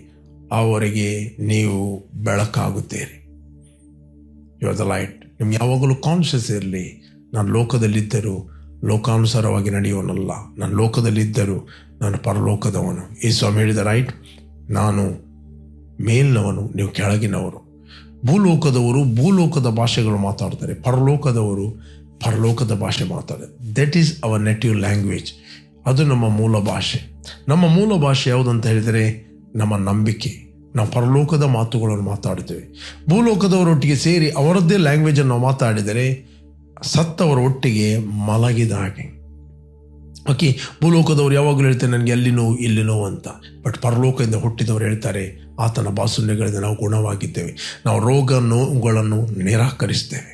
ಅವರಿಗೆ ನೀವು ಬೆಳಕಾಗುತ್ತೀರಿ. You are the light. ನಿಮ್ಗೆ ಯಾವಾಗಲೂ ಕಾನ್ಷಿಯಸ್ ಇರಲಿ, ನಾನು ಲೋಕದಲ್ಲಿದ್ದರೂ ಲೋಕಾನುಸಾರವಾಗಿ ನಡೆಯೋನಲ್ಲ, ನಾನು ಲೋಕದಲ್ಲಿದ್ದರೂ ನಾನು ಪರಲೋಕದವನು. ಈ ಸ್ವಾಮಿ ಹೇಳಿದ ರೈಟ್, ನಾನು ಮೇಲಿನವನು, ನೀವು ಕೆಳಗಿನವರು. ಭೂಲೋಕದವರು ಭೂಲೋಕದ ಭಾಷೆಗಳು ಮಾತಾಡ್ತಾರೆ, ಪರಲೋಕದವರು ಪರಲೋಕದ ಭಾಷೆ ಮಾತಾಡ್ತಾರೆ. That is our native language. ಅದು ನಮ್ಮ ಮೂಲ ಭಾಷೆ. ನಮ್ಮ ಮೂಲ ಭಾಷೆ ಯಾವುದಂತ ಹೇಳಿದರೆ ನಮ್ಮ ನಂಬಿಕೆ. ನಾವು ಪರಲೋಕದ ಮಾತುಗಳನ್ನು ಮಾತಾಡ್ತೇವೆ. ಭೂಲೋಕದವರೊಟ್ಟಿಗೆ ಸೇರಿ ಅವರದ್ದೇ ಲ್ಯಾಂಗ್ವೇಜನ್ನು ನಾವು ಮಾತಾಡಿದರೆ ಸತ್ತವರ ಒಟ್ಟಿಗೆ ಮಲಗಿದ ಹಾಗೆ. ಓಕೆ, ಭೂಲೋಕದವರು ಯಾವಾಗಲೂ ಹೇಳ್ತಾರೆ ನನಗೆ ಅಲ್ಲಿ ನೋವು ಇಲ್ಲಿ ನೋವು ಅಂತ. ಬಟ್ ಪರಲೋಕದಿಂದ ಹುಟ್ಟಿದವರು ಹೇಳ್ತಾರೆ ಆತನ ಬಾಸುಂಡೆಗಳಿಂದ ನಾವು ಗುಣವಾಗಿದ್ದೇವೆ, ನಾವು ರೋಗ ನೋವುಗಳನ್ನು ನಿರಾಕರಿಸ್ತೇವೆ.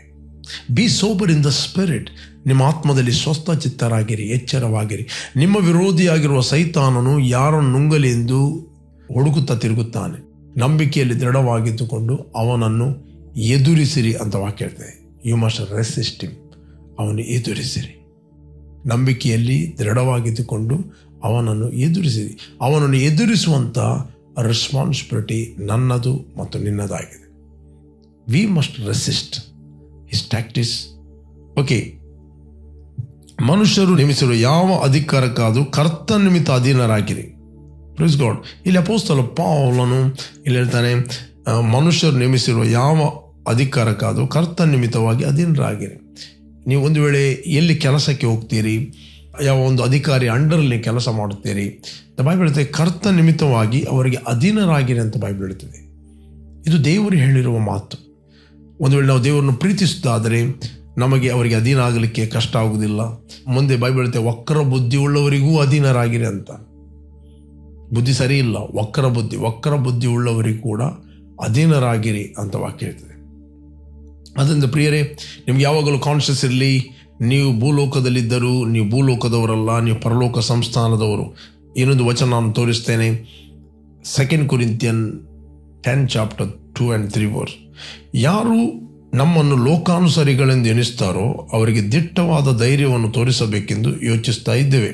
Be sober in the spirit. ನಿಮ್ಮ ಆತ್ಮದಲ್ಲಿ ಸ್ವಸ್ಥ ಚಿತ್ತರಾಗಿರಿ, ಎಚ್ಚರವಾಗಿರಿ. ನಿಮ್ಮ ವಿರೋಧಿಯಾಗಿರುವ ಸೈತಾನನು ಯಾರನ್ನು ನುಂಗಲಿ ಎಂದು ಹುಡುಕುತ್ತಾ ತಿರುಗುತ್ತಾನೆ. ನಂಬಿಕೆಯಲ್ಲಿ ದೃಢವಾಗಿದ್ದುಕೊಂಡು ಅವನನ್ನು ಎದುರಿಸಿರಿ ಅಂತ ವಾಕ್ಯ ಹೇಳ್ತದೆ. You must resist him. ಅವನು ಎದುರಿಸಿರಿ. ನಂಬಿಕೆಯಲ್ಲಿ ದೃಢವಾಗಿದ್ದುಕೊಂಡು ಅವನನ್ನು ಎದುರಿಸಿರಿ. ಅವನನ್ನು ಎದುರಿಸುವಂಥ ರೆಸ್ಪಾನ್ಸಿಬಿಲಿಟಿ ನನ್ನದು ಮತ್ತು ನಿನ್ನದಾಗಿದೆ. We must resist his tactics. Okay, ಮನುಷ್ಯರು ನೇಮಿಸಿರುವ ಯಾವ ಅಧಿಕಾರಕ್ಕಾದರೂ ಕರ್ತ ನಿಮಿತ್ತ ಅಧೀನರಾಗಿರಿ. Please god. ಇಲ್ಲಿ ಅಪೊಸ್ತಲ ಪೌಲನು ಇಲ್ಲಿ ಹೇಳ್ತಾನೆ, ಮನುಷ್ಯರು ನೇಮಿಸಿರುವ ಯಾವ ಅಧಿಕಾರಕ್ಕಾದರೂ ಕರ್ತ ನಿಮಿತ್ತವಾಗಿ ಅಧೀನರಾಗಿರಿ. ನೀವು ಒಂದು ವೇಳೆ ಎಲ್ಲಿ ಕೆಲಸಕ್ಕೆ ಹೋಗ್ತೀರಿ, ಯಾವ ಒಂದು ಅಧಿಕಾರಿ ಅಂಡರಲ್ಲಿ ಕೆಲಸ ಮಾಡುತ್ತೀರಿ, ಬೈಬಲ್ ಹೇಳ್ತದೆ ಕರ್ತ ನಿಮಿತ್ತವಾಗಿ ಅವರಿಗೆ ಅಧೀನರಾಗಿರಿ ಅಂತ ಬೈಬಲ್ ಹೇಳ್ತದೆ. ಇದು ದೇವರು ಹೇಳಿರುವ ಮಾತು. ಒಂದು ವೇಳೆ ನಾವು ದೇವರನ್ನು ಪ್ರೀತಿಸುತ್ತಾದರೆ ನಮಗೆ ಅವರಿಗೆ ಅಧೀನ ಆಗಲಿಕ್ಕೆ ಕಷ್ಟ ಆಗುವುದಿಲ್ಲ. ಮುಂದೆ ಬೈಬಲ್ ಹೇಳ್ತದೆ ವಕ್ರ ಬುದ್ಧಿ ಉಳ್ಳವರಿಗೂ ಅಧೀನರಾಗಿರಿ ಅಂತ. ಬುದ್ಧಿ ಸರಿ ಇಲ್ಲ, ವಕ್ರ ಬುದ್ಧಿ ಉಳ್ಳವರಿಗೂ ಕೂಡ ಅಧೀನರಾಗಿರಿ ಅಂತ ವಾಕ್ಯ ಹೇಳ್ತದೆ. ಅದರಿಂದ ಪ್ರಿಯರೇ, ನಿಮ್ಗೆ ಯಾವಾಗಲೂ ಕಾನ್ಷಿಯಸ್ ಇರಲಿ, ನೀವು ಭೂಲೋಕದಲ್ಲಿದ್ದರೂ ನೀವು ಭೂಲೋಕದವರಲ್ಲ, ನೀವು ಪರಲೋಕ ಸಂಸ್ಥಾನದವರು. ಇನ್ನೊಂದು ವಚನ ನಾನು ತೋರಿಸ್ತೇನೆ. 2 Corinthians 10 chapter 2 and 3 verse. ಯಾರು ನಮ್ಮನ್ನು ಲೋಕಾನುಸಾರಿಗಳೆಂದು ಎನಿಸ್ತಾರೋ ಅವರಿಗೆ ದಿಟ್ಟವಾದ ಧೈರ್ಯವನ್ನು ತೋರಿಸಬೇಕೆಂದು ಯೋಚಿಸ್ತಾ ಇದ್ದೇವೆ.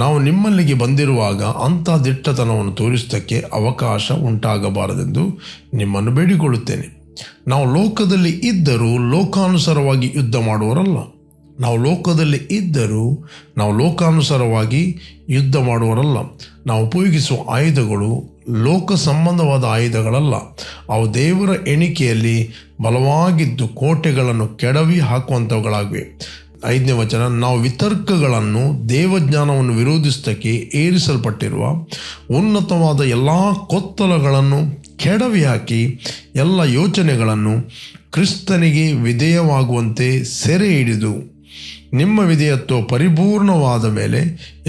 ನಾವು ನಿಮ್ಮಲ್ಲಿಗೆ ಬಂದಿರುವಾಗ ಅಂಥ ದಿಟ್ಟತನವನ್ನು ತೋರಿಸೋದಕ್ಕೆ ಅವಕಾಶ ಉಂಟಾಗಬಾರದೆಂದು ನಿಮ್ಮನ್ನು ಬೇಡಿಕೊಳ್ಳುತ್ತೇನೆ. ನಾವು ಲೋಕದಲ್ಲಿ ಇದ್ದರೂ ಲೋಕಾನುಸಾರವಾಗಿ ಯುದ್ಧ ಮಾಡುವವರಲ್ಲ. ನಾವು ಲೋಕದಲ್ಲಿ ಇದ್ದರೂ ನಾವು ಲೋಕಾನುಸಾರವಾಗಿ ಯುದ್ಧ ಮಾಡುವವರಲ್ಲ. ನಾವು ಉಪಯೋಗಿಸುವ ಆಯುಧಗಳು ಲೋಕ ಸಂಬಂಧವಾದ ಆಯುಧಗಳಲ್ಲ. ಅವು ದೇವರ ಎಣಿಕೆಯಲ್ಲಿ ಬಲವಾಗಿದ್ದು ಕೋಟೆಗಳನ್ನು ಕೆಡವಿ ಹಾಕುವಂಥವುಗಳಾಗಿವೆ. 5ನೇ ವಚನ, ನಾವು ವಿತರ್ಕಗಳನ್ನು ದೇವಜ್ಞಾನವನ್ನು ವಿರೋಧಿಸೋದಕ್ಕೆ ಏರಿಸಲ್ಪಟ್ಟಿರುವ ಉನ್ನತವಾದ ಎಲ್ಲ ಕೊತ್ತಲಗಳನ್ನು ಕೆಡವಿ ಹಾಕಿ ಎಲ್ಲ ಯೋಚನೆಗಳನ್ನು ಕ್ರಿಸ್ತನಿಗೆ ವಿಧೇಯವಾಗುವಂತೆ ಸೆರೆ ಹಿಡಿದು ನಿಮ್ಮ ವಿಧೇಯತ್ವ ಪರಿಪೂರ್ಣವಾದ ಮೇಲೆ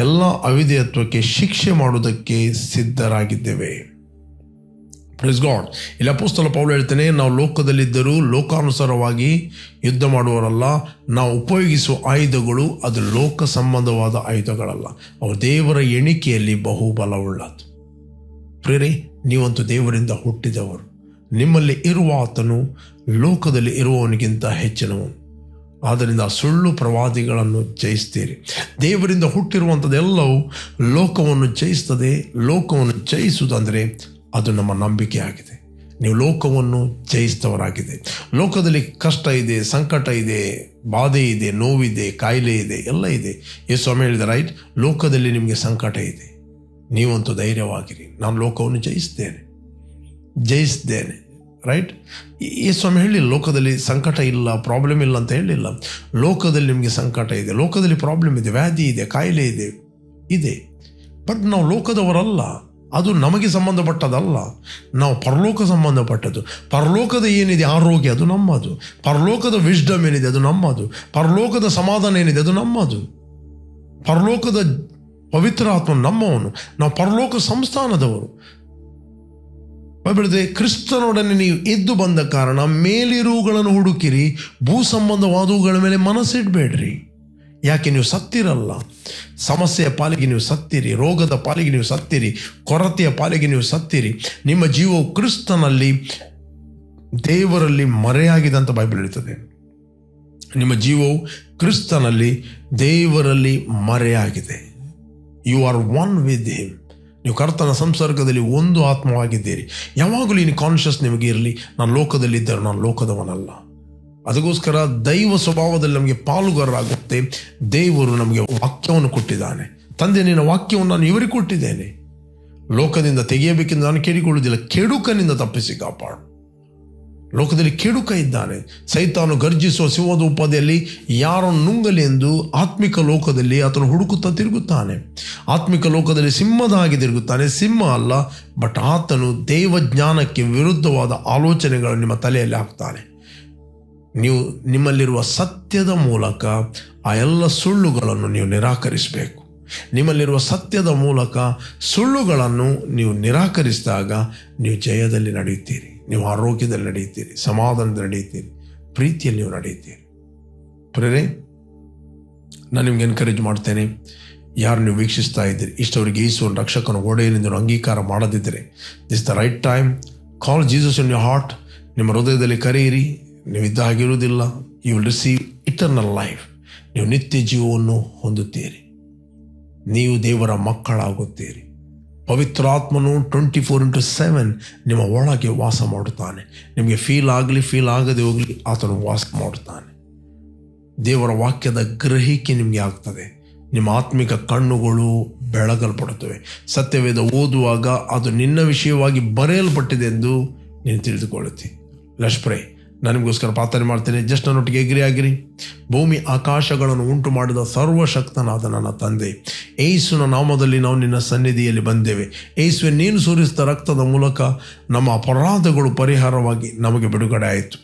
ಎಲ್ಲ ಅವಿಧೇಯತ್ವಕ್ಕೆ ಶಿಕ್ಷೆ ಮಾಡುವುದಕ್ಕೆ ಸಿದ್ಧರಾಗಿದ್ದೇವೆ. Praise God. ಇಲ್ಲಿ ಅಪೊಸ್ತಲ ಪೌಲ ಹೇಳ್ತಾನೆ, ನಾವು ಲೋಕದಲ್ಲಿದ್ದರೂ ಲೋಕಾನುಸಾರವಾಗಿ ಯುದ್ಧ ಮಾಡುವವರಲ್ಲ. ನಾವು ಉಪಯೋಗಿಸುವ ಆಯುಧಗಳು ಅದು ಲೋಕ ಸಂಬಂಧವಾದ ಆಯುಧಗಳಲ್ಲ. ಅವು ದೇವರ ಎಣಿಕೆಯಲ್ಲಿ ಬಹುಬಲವುಳ್ಳದ್ದು. ಪ್ರೇರೆ, ನೀವಂತೂ ದೇವರಿಂದ ಹುಟ್ಟಿದವರು. ನಿಮ್ಮಲ್ಲಿ ಇರುವ ಆತನು ಲೋಕದಲ್ಲಿ ಇರುವವನಿಗಿಂತ ಹೆಚ್ಚಿನವನು. ಆದ್ದರಿಂದ ಸುಳ್ಳು ಪ್ರವಾದಿಗಳನ್ನು ಜಯಿಸ್ತೀರಿ. ದೇವರಿಂದ ಹುಟ್ಟಿರುವಂಥದ್ದೆಲ್ಲವೂ ಲೋಕವನ್ನು ಜಯಿಸ್ತದೆ. ಲೋಕವನ್ನು ಜಯಿಸುವುದಂದರೆ ಅದು ನಮ್ಮ ನಂಬಿಕೆ ಆಗಿದೆ. ನೀವು ಲೋಕವನ್ನು ಜಯಿಸಿದವರಾಗಿದೆ. ಲೋಕದಲ್ಲಿ ಕಷ್ಟ ಇದೆ, ಸಂಕಟ ಇದೆ, ಬಾಧೆ ಇದೆ, ನೋವಿದೆ, ಕಾಯಿಲೆ ಇದೆ, ಎಲ್ಲ ಇದೆ. ಯೇಸು ಸ್ವಾಮಿ ಹೇಳಿದ ರೈಟ್, ಲೋಕದಲ್ಲಿ ನಿಮಗೆ ಸಂಕಟ ಇದೆ, ನೀವಂತೂ ಧೈರ್ಯವಾಗಿರಿ, ನಾನು ಲೋಕವನ್ನು ಜಯಿಸಿದ್ದೇನೆ. ರೈಟ್, ಯೇಸು ಸ್ವಾಮಿ ಹೇಳಿಲ್ಲ ಲೋಕದಲ್ಲಿ ಸಂಕಟ ಇಲ್ಲ, ಪ್ರಾಬ್ಲಮ್ ಇಲ್ಲ ಅಂತ ಹೇಳಿಲ್ಲ. ಲೋಕದಲ್ಲಿ ನಿಮಗೆ ಸಂಕಟ ಇದೆ, ಲೋಕದಲ್ಲಿ ಪ್ರಾಬ್ಲಮ್ ಇದೆ, ವ್ಯಾಧಿ ಇದೆ, ಕಾಯಿಲೆ ಇದೆ. ಬಟ್ ನಾವು ಲೋಕದವರಲ್ಲ, ಅದು ನಮಗೆ ಸಂಬಂಧಪಟ್ಟದಲ್ಲ. ನಾವು ಪರಲೋಕ ಸಂಬಂಧಪಟ್ಟದ್ದು. ಪರಲೋಕದ ಏನಿದೆ ಆರೋಗ್ಯ ಅದು ನಮ್ಮದು, ಪರಲೋಕದ ವಿಸ್ಡಮ್ ಏನಿದೆ ಅದು ನಮ್ಮದು, ಪರಲೋಕದ ಸಮಾಧಾನ ಏನಿದೆ ಅದು ನಮ್ಮದು, ಪರಲೋಕದ ಪವಿತ್ರ ಆತ್ಮ ನಮ್ಮವನು. ನಾವು ಪರಲೋಕ ಸಂಸ್ಥಾನದವರು. ಬೈಬಲ್ ಕ್ರಿಸ್ತನೊಡನೆ ನೀವು ಎದ್ದು ಬಂದ ಕಾರಣ ಮೇಲಿರುವುಗಳನ್ನು ಹುಡುಕಿರಿ, ಭೂ ಸಂಬಂಧವಾದವುಗಳ ಮೇಲೆ ಮನಸ್ಸಿಡಬೇಡ್ರಿ. ಯಾಕೆ ನೀವು ಸತ್ತಿರಲ್ಲ. ಸಮಸ್ಯೆಯ ಪಾಲಿಗೆ ನೀವು ಸತ್ತಿರಿ, ರೋಗದ ಪಾಲಿಗೆ ನೀವು ಸತ್ತಿರಿ, ಕೊರತೆಯ ಪಾಲಿಗೆ ನೀವು ಸತ್ತಿರಿ. ನಿಮ್ಮ ಜೀವವು ಕ್ರಿಸ್ತನಲ್ಲಿ ದೇವರಲ್ಲಿ ಮರೆಯಾಗಿದೆ ಅಂತ ಬೈಬಲ್ ಹೇಳ್ತದೆ. ನಿಮ್ಮ ಜೀವವು ಕ್ರಿಸ್ತನಲ್ಲಿ ದೇವರಲ್ಲಿ ಮರೆಯಾಗಿದೆ. You are one with him. ನೀವು ಕರ್ತನ ಸಂಸರ್ಗದಲ್ಲಿ ಒಂದು ಆತ್ಮವಾಗಿದ್ದೀರಿ. ಯಾವಾಗಲೂ ಇನ್ನು ಕಾನ್ಷಿಯಸ್ ನಿಮಗೆ ಇರಲಿ, ನಾನು ಲೋಕದಲ್ಲಿದ್ದರೆ ನಾನು ಲೋಕದವನಲ್ಲ. ಅದಕ್ಕೋಸ್ಕರ ದೈವ ಸ್ವಭಾವದಲ್ಲಿ ನಮಗೆ ಪಾಲುಗಾರರಾಗುತ್ತೆ. ದೇವರು ನಮಗೆ ವಾಕ್ಯವನ್ನು ಕೊಟ್ಟಿದ್ದಾನೆ. ತಂದೆ, ನಿನ್ನ ವಾಕ್ಯವನ್ನು ನಾನು ಇವರಿಗೆ ಕೊಟ್ಟಿದ್ದೇನೆ. ಲೋಕದಿಂದ ತೆಗೆಯಬೇಕೆಂದು ನಾನು ಕೇಳಿಕೊಳ್ಳುವುದಿಲ್ಲ, ಕೆಡುಕನಿಂದ ತಪ್ಪಿಸಿ ಕಾಪಾಡು. ಲೋಕದಲ್ಲಿ ಕೆಡುಕ ಇದ್ದಾನೆ. ಸೈತಾನು ಗರ್ಜಿಸುವ ಸಿಂಹದ ಉಪಾದಿಯಲ್ಲಿ ಯಾರನ್ನು ನುಂಗಲಿ ಎಂದು ಆತ್ಮಿಕ ಲೋಕದಲ್ಲಿ ಆತನು ಹುಡುಕುತ್ತಾ ತಿರುಗುತ್ತಾನೆ. ಆತ್ಮಿಕ ಲೋಕದಲ್ಲಿ ಸಿಂಹದ ಹಾಗೆ ತಿರುಗುತ್ತಾನೆ. ಸಿಂಹ ಅಲ್ಲ, ಬಟ್ ಆತನು ದೇವಜ್ಞಾನಕ್ಕೆ ವಿರುದ್ಧವಾದ ಆಲೋಚನೆಗಳನ್ನು ನಿಮ್ಮ ತಲೆಯಲ್ಲಿ ಹಾಕ್ತಾನೆ. ನೀವು ನಿಮ್ಮಲ್ಲಿರುವ ಸತ್ಯದ ಮೂಲಕ ಆ ಎಲ್ಲ ಸುಳ್ಳುಗಳನ್ನು ನೀವು ನಿರಾಕರಿಸಬೇಕು. ನಿಮ್ಮಲ್ಲಿರುವ ಸತ್ಯದ ಮೂಲಕ ಸುಳ್ಳುಗಳನ್ನು ನೀವು ನಿರಾಕರಿಸಿದಾಗ ನೀವು ಜಯದಲ್ಲಿ ನಡೆಯುತ್ತೀರಿ, ನೀವು ಆರೋಗ್ಯದಲ್ಲಿ ನಡೆಯುತ್ತೀರಿ, ಸಮಾಧಾನದಲ್ಲಿ ನಡೆಯುತ್ತೀರಿ, ಪ್ರೀತಿಯಲ್ಲಿ ನೀವು ನಡೆಯುತ್ತೀರಿ. ಪ್ರೇರೆ, ನಾನು ನಿಮ್ಗೆ ಎನ್ಕರೇಜ್ ಮಾಡ್ತೇನೆ. ಯಾರು ನೀವು ವೀಕ್ಷಿಸ್ತಾ ಇದ್ದೀರಿ, ಇಷ್ಟವರಿಗೆ ಯೇಸುವನ್ನು ರಕ್ಷಕನ ಒಡೆಯನೆಂದು ಅಂಗೀಕಾರ ಮಾಡದಿದ್ದರೆ, this the right time. Call Jesus in your heart. ನಿಮ್ಮ ಹೃದಯದಲ್ಲಿ ಕರೆಯಿರಿ. ನೀವು ಇದ್ದ ಹಾಗಿರುವುದಿಲ್ಲ. You will receive eternal life. ನೀವು ನಿತ್ಯ ಜೀವವನ್ನು ಹೊಂದುತ್ತೀರಿ. ನೀವು ದೇವರ ಮಕ್ಕಳಾಗುತ್ತೀರಿ. ಪವಿತ್ರಾತ್ಮನು 24/7 ನಿಮ್ಮ ಒಳಗೆ ವಾಸ ಮಾಡುತ್ತಾನೆ. ನಿಮಗೆ ಫೀಲ್ ಆಗಲಿ, ಫೀಲ್ ಆಗದೆ ಹೋಗಲಿ, ಆತನು ವಾಸ ಮಾಡುತ್ತಾನೆ. ದೇವರ ವಾಕ್ಯದ ಗ್ರಹಿಕೆ ನಿಮಗೆ ಆಗ್ತದೆ. ನಿಮ್ಮ ಆತ್ಮಿಕ ಕಣ್ಣುಗಳು ಬೆಳಗಲ್ಪಡುತ್ತವೆ. ಸತ್ಯವೇದ ಓದುವಾಗ ಅದು ನಿನ್ನ ವಿಷಯವಾಗಿ ಬರೆಯಲ್ಪಟ್ಟಿದೆ ಎಂದು ನೀನು ತಿಳಿದುಕೊಳ್ಳುತ್ತಿ. Let's pray. ನಾನು ನಿಮಗೋಸ್ಕರ ಪ್ರಾರ್ಥನೆ ಮಾಡ್ತೇನೆ. ಜಸ್ಟ್ ನನ್ನೊಟ್ಟಿಗೆ ಎಗ್ರಿ ಆಗಿರಿ. ಭೂಮಿ ಆಕಾಶಗಳನ್ನು ಉಂಟು ಮಾಡಿದ ಸರ್ವಶಕ್ತನಾದ ನನ್ನ ತಂದೆ, ಯೇಸುವಿನ ನಾಮದಲ್ಲಿ ನಾವು ನಿನ್ನ ಸನ್ನಿಧಿಯಲ್ಲಿ ಬಂದೇವೆ. ಯೇಸುವೆ, ನೀನು ಸುರಿಸಿದ ರಕ್ತದ ಮೂಲಕ ನಮ್ಮ ಅಪರಾಧಗಳು ಪರಿಹಾರವಾಗಿ ನಮಗೆ ಬಿಡುಗಡೆ ಆಯಿತು.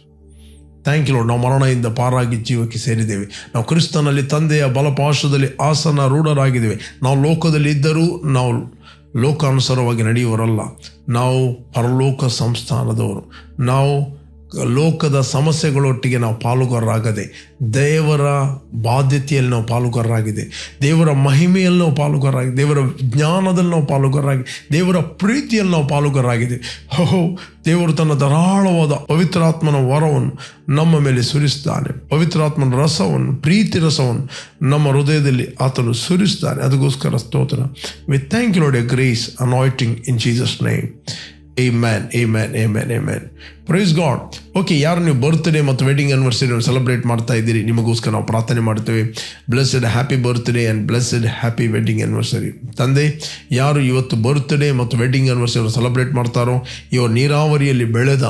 Thank you Lord. ನಾವು ಮರಣದಿಂದ ಪಾರಾಗಿ ಜೀವಕ್ಕೆ ಸೇರಿದ್ದೇವೆ. ನಾವು ಕ್ರಿಸ್ತನಲ್ಲಿ ತಂದೆಯ ಬಲಪಾರ್ಶ್ವದಲ್ಲಿ ಆಸನ ರೂಢರಾಗಿದ್ದೇವೆ. ನಾವು ಲೋಕದಲ್ಲಿ ಇದ್ದರೂ ನಾವು ಲೋಕಾನುಸಾರವಾಗಿ ನಡೆಯುವರಲ್ಲ. ನಾವು ಪರಲೋಕ ಸಂಸ್ಥಾನದವರು. ನಾವು ಲೋಕದ ಸಮಸ್ಯೆಗಳೊಟ್ಟಿಗೆ ನಾವು ಪಾಲುಗಾರರಾಗದೆ ದೇವರ ಬಾಧ್ಯತೆಯಲ್ಲಿ ನಾವು ಪಾಲುಗಾರರಾಗಿದೆ, ದೇವರ ಮಹಿಮೆಯಲ್ಲಿ ನಾವು ಪಾಲುಗಾರರಾಗಿದೆ, ದೇವರ ಜ್ಞಾನದಲ್ಲಿ ನಾವು ಪಾಲುಗಾರರಾಗಿ, ದೇವರ ಪ್ರೀತಿಯಲ್ಲಿ ನಾವು ಪಾಲುಗಾರರಾಗಿದೆ. ದೇವರು ತನ್ನ ಧಾರಾಳವಾದ ಪವಿತ್ರಾತ್ಮನ ವರವನ್ನು ನಮ್ಮ ಮೇಲೆ ಸುರಿಸ್ತಾನೆ. ಪವಿತ್ರಾತ್ಮನ ರಸವನ್ನು, ಪ್ರೀತಿ ರಸವನ್ನು ನಮ್ಮ ಹೃದಯದಲ್ಲಿ ಆತನು ಸುರಿಸ್ತಾನೆ. ಅದಕ್ಕೋಸ್ಕರ ಸ್ತೋತ್ರ. We thank you lord, a grace anointing in Jesus name. Amen, amen, amen, amen. Praise God. Okay, ಯಾರು ನೀವು ಬರ್ತ್ಡೇ ಮತ್ತು ವೆಡ್ಡಿಂಗ್ ಆನಿವರ್ಸರಿ ಸೆಲೆಬ್ರೇಟ್ ಮಾಡ್ತಾ ಇದ್ದೀರಿ, ನಿಮಗೋಸ್ಕರ ನಾವು ಪ್ರಾರ್ಥನೆ ಮಾಡ್ತೇವೆ. Blessed happy birthday and blessed happy wedding anniversary. ತಂದೆ, ಯಾರು ಇವತ್ತು ಬರ್ತ್ಡೇ ಮತ್ತು ವೆಡ್ಡಿಂಗ್ ಆನಿವರ್ಸರಿ ಸೆಲೆಬ್ರೇಟ್ ಮಾಡ್ತಾರೋ, ಇವರು ನೀರಾವರಿಯಲ್ಲಿ ಬೆಳೆದ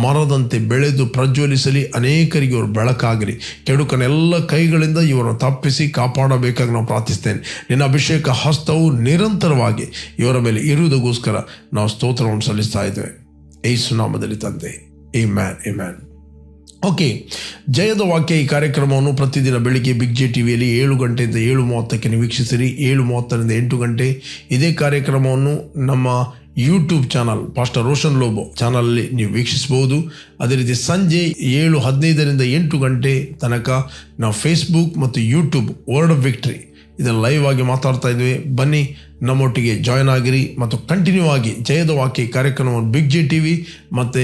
ಮರದಂತೆ ಬೆಳೆದು ಪ್ರಜ್ವಲಿಸಲಿ, ಅನೇಕರಿಗೆ ಇವರು ಬೆಳಕಾಗಲಿ. ಕೆಡುಕನೆಲ್ಲ ಕೈಗಳಿಂದ ಇವರನ್ನು ತಪ್ಪಿಸಿ ಕಾಪಾಡಬೇಕಾಗಿ ನಾವು ಪ್ರಾರ್ಥಿಸ್ತೇನೆ. ನಿನ್ನ ಅಭಿಷೇಕ ಹಸ್ತವು ನಿರಂತರವಾಗಿ ಇವರ ಮೇಲೆ ಇರುವುದಕ್ಕೋಸ್ಕರ ನಾವು ಸ್ತೋತ್ರವನ್ನು ಸಲ್ಲಿಸ್ತಾ ಇದ್ದೇವೆ. ಯೇಸು ನಾಮದಲ್ಲಿ ತಂದೆ. Amen, amen. ಓಕೆ, ಜಯದ ವಾಕ್ಯ ಈ ಕಾರ್ಯಕ್ರಮವನ್ನು ಪ್ರತಿದಿನ ಬೆಳಿಗ್ಗೆ ಬಿಗ್ ಜೆ ಟಿವಿಯಲ್ಲಿ 7 ಗಂಟೆಯಿಂದ 7:30 ನೀವು ವೀಕ್ಷಿಸಿರಿ. 7:30ರಿಂದ 8 ಗಂಟೆ ಇದೇ ಕಾರ್ಯಕ್ರಮವನ್ನು ನಮ್ಮ YouTube channel pastor Roshan Lobo ಚಾನಲಲ್ಲಿ ನೀವು ವೀಕ್ಷಿಸಬಹುದು. ಅದೇ ರೀತಿ ಸಂಜೆ 7:15ರಿಂದ 8 ಗಂಟೆ ತನಕ ನಾವು ಫೇಸ್ಬುಕ್ ಮತ್ತು ಯೂಟ್ಯೂಬ್ ವರ್ಡ್ ಆಫ್ ವಿಕ್ಟ್ರಿ ಇದನ್ನು ಲೈವ್ ಆಗಿ ಮಾತಾಡ್ತಾ ಇದ್ವಿ. ಬನ್ನಿ, ನಮ್ಮೊಟ್ಟಿಗೆ ಜಾಯ್ನ್ ಆಗಿರಿ ಮತ್ತು ಕಂಟಿನ್ಯೂ ಆಗಿ ಜಯದ ವಾಕ್ಯ ಕಾರ್ಯಕ್ರಮವನ್ನು ಬಿಗ್ ಜೆ ಟಿವಿ ಮತ್ತು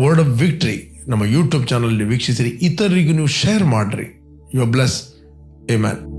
ವರ್ಡ್ ಆಫ್ ವಿಕ್ಟ್ರಿ ನಮ್ಮ ಯೂಟ್ಯೂಬ್ ಚಾನಲಲ್ಲಿ ವೀಕ್ಷಿಸಿರಿ. ಇತರರಿಗೂ ನೀವು ಶೇರ್ ಮಾಡಿರಿ. You are blessed. Amen.